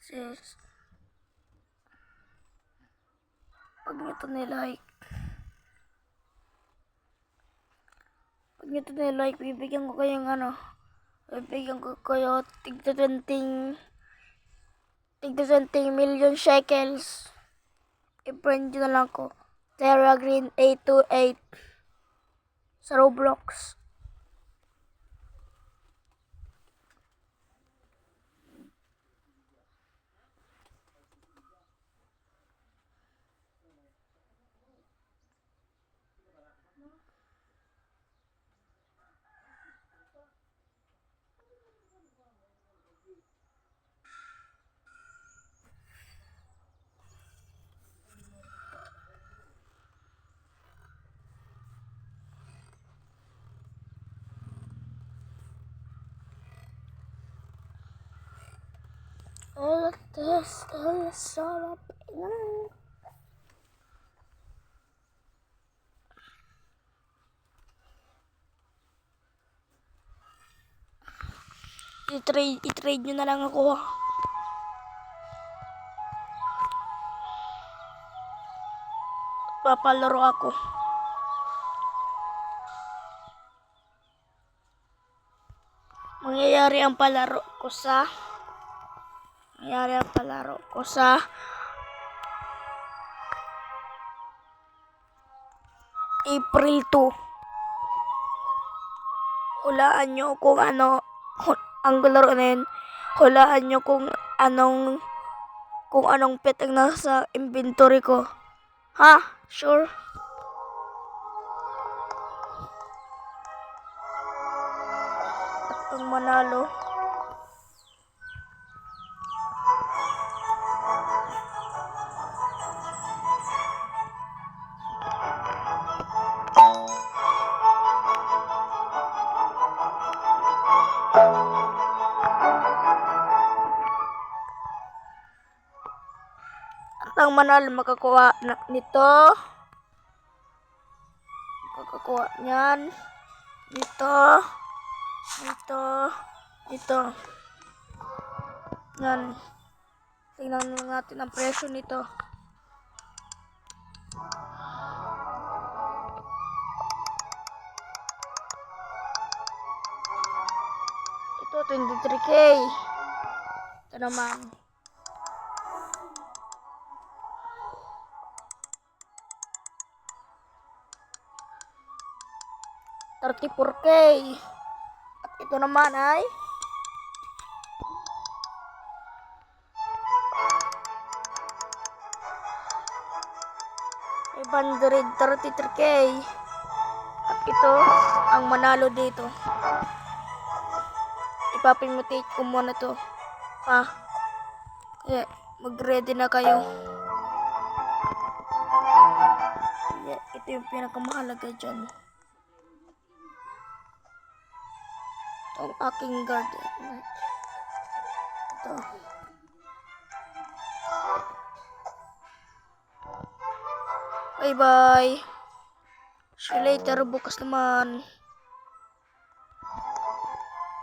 Sis, pag nyo to nilike, bibigyan ko kayong bibigyan ko kayo tigda 20 million shekels. I-friend nyo na lang ko. Terra Green 828 sa Roblox. All of this is sarap. I-trade nyo na lang ako. Papalaro ako. Mangyayari ang palaro ko sa April 2. Hulaan nyo kung ano ang laro na yun. Hulaan nyo kung anong pet ang nasa inventory ko. Ha? Sure? At ang manalo. Ang manalo makakuha nito. Makakuha niyan. Dito. Yan. Tingnan natin ang presyo nito. Ito 23K. Ito naman. $34K. At ito naman ay $533K. At ito ang manalo dito. Ipapimitate ko muna to. Kaya mag-ready na kayo. Ito yung pinakamahalaga dyan. Ang aking garden. Ito. Bye bye. See you later. Bukas naman.